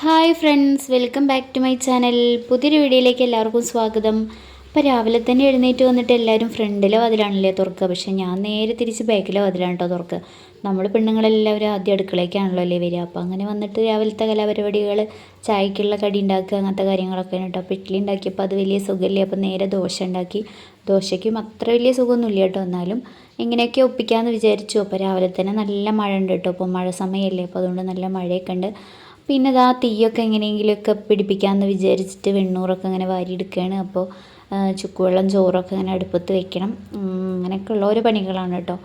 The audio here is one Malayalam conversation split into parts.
Hi friends, welcome back to my channel. പുതിയൊരു വീഡിയോയിലേക്ക് എല്ലാവർക്കും സ്വാഗതം. അപ്പോൾ രാവിലെ തന്നെ എഴുന്നേറ്റ് വന്നിട്ട് എല്ലാവരും ഫ്രണ്ടിലെ വാതിലാണല്ലേ തുറക്കുക, പക്ഷേ ഞാൻ നേരെ തിരിച്ച് ബാക്കിലെ വാതിലാണ് കേട്ടോ തുറക്കുക. നമ്മൾ പെണ്ണുങ്ങളെല്ലാവരും ആദ്യം അടുക്കളയ്ക്കാണല്ലോ അല്ലേ വരിക. അപ്പോൾ അങ്ങനെ വന്നിട്ട് രാവിലത്തെ കലാപരിപാടികൾ, ചായക്കുള്ള കടി ഉണ്ടാക്കുക, അങ്ങനത്തെ കാര്യങ്ങളൊക്കെ കേട്ടോ. അപ്പോൾ ഇഡ്ഡലി ഉണ്ടാക്കിയപ്പോൾ അത് വലിയ സുഖമില്ലേ, അപ്പോൾ നേരെ ദോശ ഉണ്ടാക്കി. ദോശയ്ക്കും അത്ര വലിയ സുഖമൊന്നുമില്ല കേട്ടോ, എന്നാലും എങ്ങനെയൊക്കെ ഒപ്പിക്കാമെന്ന് വിചാരിച്ചു. അപ്പോൾ രാവിലെ തന്നെ നല്ല മഴ ഉണ്ട് കേട്ടോ. അപ്പോൾ മഴ സമയമല്ലേ, അപ്പോൾ അതുകൊണ്ട് നല്ല മഴയൊക്കെ ഉണ്ട്. പിന്നെ ഇതാ തീയൊക്കെ എങ്ങനെയെങ്കിലുമൊക്കെ പിടിപ്പിക്കാമെന്ന് വിചാരിച്ചിട്ട് വെണ്ണൂറൊക്കെ ഇങ്ങനെ വാരിയെടുക്കുകയാണ്. അപ്പോൾ ചുക്കുവെള്ളം ചോറൊക്കെ ഇങ്ങനെ അടുപ്പത്ത് വെക്കണം. അങ്ങനെയൊക്കെയുള്ള ഓരോ പണികളാണ് കേട്ടോ.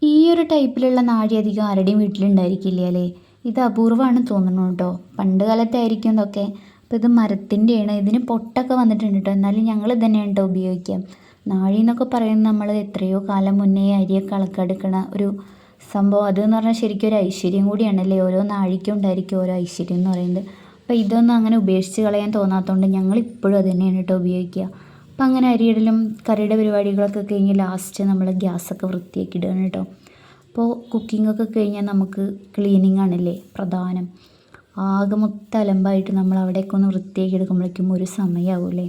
ഈ ഒരു ടൈപ്പിലുള്ള നാഴി അധികം ആരുടെയും വീട്ടിലുണ്ടായിരിക്കില്ല അല്ലേ. ഇത് അപൂർവമാണ് തോന്നുന്നു കേട്ടോ. പണ്ട് കാലത്തായിരിക്കും ഇതൊക്കെ. അപ്പോൾ ഇത് മരത്തിൻ്റെയാണ്. ഇതിന് പൊട്ടൊക്കെ വന്നിട്ടുണ്ട് കേട്ടോ, എന്നാലും ഞങ്ങൾ തന്നെയാണ് കേട്ടോ ഉപയോഗിക്കുക. നാഴി എന്നൊക്കെ പറയുന്നത് നമ്മൾ എത്രയോ കാലം മുന്നേ അരിയൊക്കെ അളക്കെടുക്കണ ഒരു സംഭവം. അതെന്ന് പറഞ്ഞാൽ ശരിക്കും ഒരു ഐശ്വര്യം കൂടിയാണല്ലേ. ഓരോ നാഴിക്കും ഉണ്ടായിരിക്കും ഓരോ ഐശ്വര്യം എന്ന് പറയുന്നത്. അപ്പോൾ ഇതൊന്നും അങ്ങനെ ഉപേക്ഷിച്ച് കളയാൻ തോന്നാത്തതുകൊണ്ട് ഞങ്ങൾ ഇപ്പോഴും അത് തന്നെയാണ് കേട്ടോ ഉപയോഗിക്കുക. അപ്പം അങ്ങനെ അരിയിടലും കറിയുടെ പരിപാടികളൊക്കെ കഴിഞ്ഞ് ലാസ്റ്റ് നമ്മൾ ഗ്യാസൊക്കെ വൃത്തിയാക്കി ഇടുകയാണ് കേട്ടോ. അപ്പോൾ കുക്കിങ്ങൊക്കെ കഴിഞ്ഞാൽ നമുക്ക് ക്ലീനിങ് ആണല്ലേ പ്രധാനം. ആകെ മൊത്തം അലമ്പായിട്ട് നമ്മൾ അവിടെയൊക്കെ ഒന്ന് വൃത്തിയാക്കി എടുക്കുമ്പോഴേക്കും ഒരു സമയമാവൂലേ.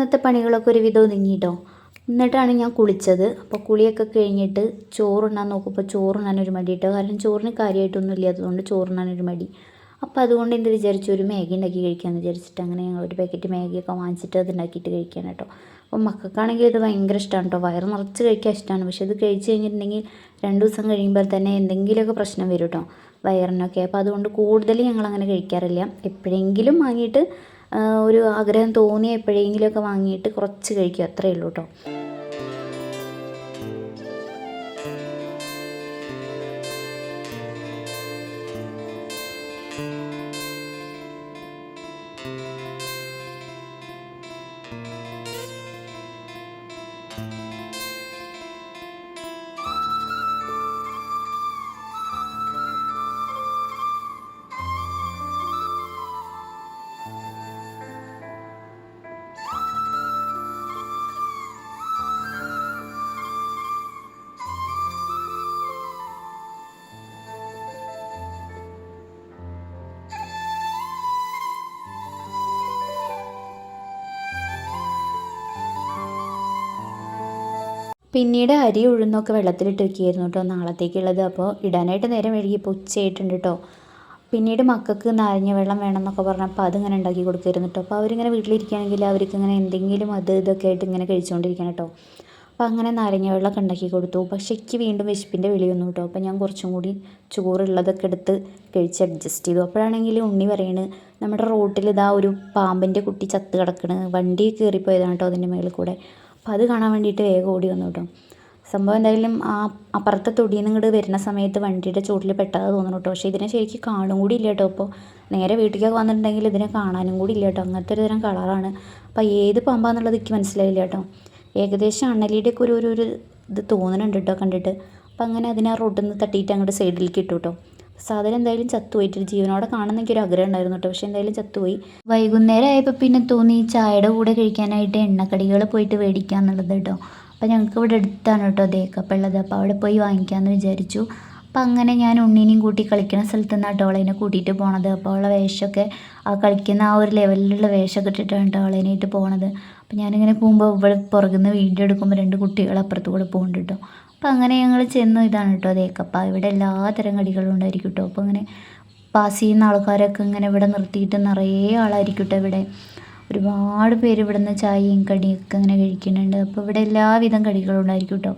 അന്നത്തെ പണികളൊക്കെ ഒരുവിധം ഒതുങ്ങിയിട്ടോ. എന്നിട്ടാണ് ഞാൻ കുളിച്ചത്. അപ്പോൾ കുളിയൊക്കെ കഴിഞ്ഞിട്ട് ചോറുണ്ണാൻ നോക്കുമ്പോൾ ചോറുണ്ണാനൊരു മടി കേട്ടോ. കാരണം ചോറിന് കാര്യമായിട്ടൊന്നും ഇല്ലാത്തതുകൊണ്ട് ചോറുണ്ണാനൊരു മടി. അപ്പോൾ അതുകൊണ്ട് എന്ത് വിചാരിച്ചു, ഒരു മാഗി ഉണ്ടാക്കി കഴിക്കാമെന്ന് വിചാരിച്ചിട്ട് അങ്ങനെ ഞങ്ങൾ ഒരു പാക്കറ്റ് മാഗിയൊക്കെ വാങ്ങിച്ചിട്ട് അത് ഉണ്ടാക്കിയിട്ട് കഴിക്കാൻ കേട്ടോ. അപ്പോൾ മക്കൾക്കാണെങ്കിൽ ഇത് ഭയങ്കര ഇഷ്ടമാണ് കേട്ടോ. വയറ് നിറച്ച് കഴിക്കാൻ ഇഷ്ടമാണ്. പക്ഷേ ഇത് കഴിച്ച് കഴിഞ്ഞിട്ടുണ്ടെങ്കിൽ 2 ദിവസം കഴിയുമ്പോൾ തന്നെ എന്തെങ്കിലുമൊക്കെ പ്രശ്നം വരും കേട്ടോ വയറിനൊക്കെ. അപ്പോൾ അതുകൊണ്ട് കൂടുതൽ ഞങ്ങളങ്ങനെ കഴിക്കാറില്ല. എപ്പോഴെങ്കിലും വാങ്ങിയിട്ട് ഒരു ആഗ്രഹം തോന്നിയ എപ്പോഴെങ്കിലുമൊക്കെ വാങ്ങിയിട്ട് കുറച്ച് കഴിക്കും, അത്രയേ ഉള്ളൂ കേട്ടോ. പിന്നീട് അരി ഉഴുന്നൊക്കെ വെള്ളത്തിലിട്ട് വെക്കുകയായിരുന്നു കേട്ടോ നാളത്തേക്കുള്ളത്. അപ്പോൾ ഇടാനായിട്ട് നേരം വൈകിയപ്പോൾ ഉച്ചയായിട്ടുണ്ട് കേട്ടോ. പിന്നീട് മക്കൾക്ക് നാരങ്ങ വെള്ളം വേണം എന്നൊക്കെ പറഞ്ഞപ്പോൾ അതിങ്ങനെ ഉണ്ടാക്കി കൊടുക്കുമായിരുന്നു കേട്ടോ. അപ്പോൾ അവരിങ്ങനെ വീട്ടിലിരിക്കുകയാണെങ്കിൽ അവർക്ക് ഇങ്ങനെ എന്തെങ്കിലും അത് ഇതൊക്കെ ആയിട്ട് ഇങ്ങനെ കഴിച്ചുകൊണ്ടിരിക്കണം കേട്ടോ. അപ്പോൾ അങ്ങനെ നാരങ്ങ വെള്ളമൊക്കെ ഉണ്ടാക്കി കൊടുത്തു. പക്ഷേ എനിക്ക് വീണ്ടും വിശപ്പിൻ്റെ വിളി വന്നു കേട്ടോ. അപ്പോൾ ഞാൻ കുറച്ചും കൂടി ചോറുള്ളതൊക്കെ എടുത്ത് കഴിച്ച് അഡ്ജസ്റ്റ് ചെയ്തു. അപ്പോഴാണെങ്കിൽ ഉണ്ണി പറയണ്, നമ്മുടെ റോട്ടിൽ ഇതാ ഒരു പാമ്പിൻ്റെ കുട്ടി ചത്ത് കിടക്കണ്, വണ്ടി കയറിപ്പോയതാണ് കേട്ടോ അതിൻ്റെ മേളിൽ കൂടെ. അപ്പോൾ അത് കാണാൻ വേണ്ടിയിട്ട് വേഗം ഓടി വന്നു കേട്ടോ. സംഭവം എന്തായാലും ആ അപ്പുറത്തെ തൊടിയിൽ നിന്ന് ഇങ്ങോട്ട് വരുന്ന സമയത്ത് വണ്ടിയുടെ ചുവട്ടിൽ പെട്ടത് തോന്നുന്നു കേട്ടോ. പക്ഷേ ഇതിനെ ശരിക്കും കാണും കൂടി ഇല്ല കേട്ടോ. അപ്പോൾ നേരെ വീട്ടിലേക്കൊക്കെ വന്നിട്ടുണ്ടെങ്കിൽ ഇതിനെ കാണാനും കൂടി ഇല്ല കേട്ടോ. അങ്ങനത്തെ ഒരു തരം കളറാണ്. അപ്പോൾ ഏത് പാമ്പാന്നുള്ളത് എനിക്ക് മനസ്സിലായില്ല കേട്ടോ. ഏകദേശം അണ്ണലിയുടെയൊക്കെ ഒരു ഇത് തോന്നുന്നുണ്ട് കേട്ടോ കണ്ടിട്ട്. അപ്പോൾ അങ്ങനെ അതിനെ ആ റോഡിൽ നിന്ന് തട്ടിയിട്ട് അങ്ങോട്ട് സൈഡിലേക്ക് ഇട്ടു കേട്ടോ. സാധനം എന്തായാലും ചത്തുപോയിട്ട് ജീവനോടെ കാണുന്ന എനിക്കൊരു ആഗ്രഹം ഉണ്ടായിരുന്നു കേട്ടോ. പക്ഷേ എന്തായാലും ചത്തുപോയി. വൈകുന്നേരം ആയപ്പോൾ പിന്നെ തോന്നി ചായയുടെ കൂടെ കഴിക്കാനായിട്ട് എണ്ണക്കടികൾ പോയിട്ട് മേടിക്കാമെന്നുള്ളത് കേട്ടോ. അപ്പോൾ ഞങ്ങൾക്ക് ഇവിടെ അടുത്താണ് കേട്ടോ തേക്കപ്പം ഉള്ളത്. അപ്പോൾ അവിടെ പോയി വാങ്ങിക്കാമെന്ന് വിചാരിച്ചു. അപ്പം അങ്ങനെ ഞാൻ ഉണ്ണീനെയും കൂട്ടി കളിക്കുന്ന സ്ഥലത്ത് നിന്നാണ് കേട്ടോ അവളതിനെ കൂട്ടിയിട്ട് പോണത്. അപ്പോൾ അവളെ വേഷമൊക്കെ കളിക്കുന്ന ആ ഒരു ലെവലിലുള്ള വേഷമൊക്കെ ഇട്ടിട്ടാണ് കേട്ടോ അവളതിനായിട്ട് പോണത്. അപ്പോൾ ഞാനിങ്ങനെ പോകുമ്പോൾ ഇവിടെ പുറകിൽ നിന്ന് വീഡിയോ എടുക്കുമ്പോൾ 2 കുട്ടികൾ അപ്പുറത്ത് കൂടെ പോകുന്നുണ്ട് കേട്ടോ. അപ്പോൾ അങ്ങനെ ഞങ്ങൾ ചെന്നു. ഇതാണ് കേട്ടോ തേക്കപ്പ. ഇവിടെ എല്ലാ തരം കടികളും ഉണ്ടായിരിക്കും കേട്ടോ. അപ്പോൾ അങ്ങനെ പാസ് ചെയ്യുന്ന ആൾക്കാരൊക്കെ ഇങ്ങനെ ഇവിടെ നിർത്തിയിട്ട് നിറയെ ആളായിരിക്കും കേട്ടോ. ഇവിടെ ഒരുപാട് പേര് ഇവിടെ നിന്ന് ചായയും കടിയൊക്കെ ഇങ്ങനെ കഴിക്കുന്നുണ്ട്. അപ്പോൾ ഇവിടെ എല്ലാവിധം കടികളും ഉണ്ടായിരിക്കും കേട്ടോ.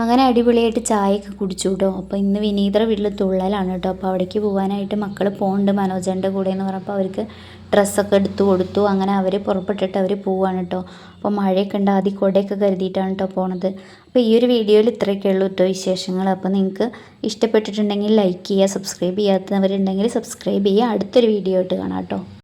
അങ്ങനെ അടിപൊളിയായിട്ട് ചായയൊക്കെ കുടിച്ചു കേട്ടോ. അപ്പോൾ ഇന്ന് വിനീതയുടെ വീട്ടിൽ തുള്ളലാണ് കേട്ടോ. അപ്പോൾ അവിടേക്ക് പോകാനായിട്ട് മക്കൾ പോകുന്നുണ്ട് മനോജൻ്റെ കൂടെ എന്ന് പറഞ്ഞപ്പോൾ അവർക്ക് ഡ്രസ്സൊക്കെ എടുത്തു കൊടുത്തു. അങ്ങനെ അവർ പുറപ്പെട്ടിട്ട് അവർ പോവാണ് കേട്ടോ. അപ്പോൾ മഴയൊക്കെ ഉണ്ട്, ആദ്യം കുടയൊക്കെ കരുതിയിട്ടാണ് കേട്ടോ പോണത്. അപ്പോൾ ഈ ഒരു വീഡിയോയിൽ ഇത്രയൊക്കെ ഉള്ളൂ കേട്ടോ വിശേഷങ്ങൾ. അപ്പോൾ നിങ്ങൾക്ക് ഇഷ്ടപ്പെട്ടിട്ടുണ്ടെങ്കിൽ ലൈക്ക് ചെയ്യുക, സബ്സ്ക്രൈബ് ചെയ്യാത്തവരുണ്ടെങ്കിൽ സബ്സ്ക്രൈബ് ചെയ്യുക. അടുത്തൊരു വീഡിയോ ആയിട്ട് കാണാം കേട്ടോ.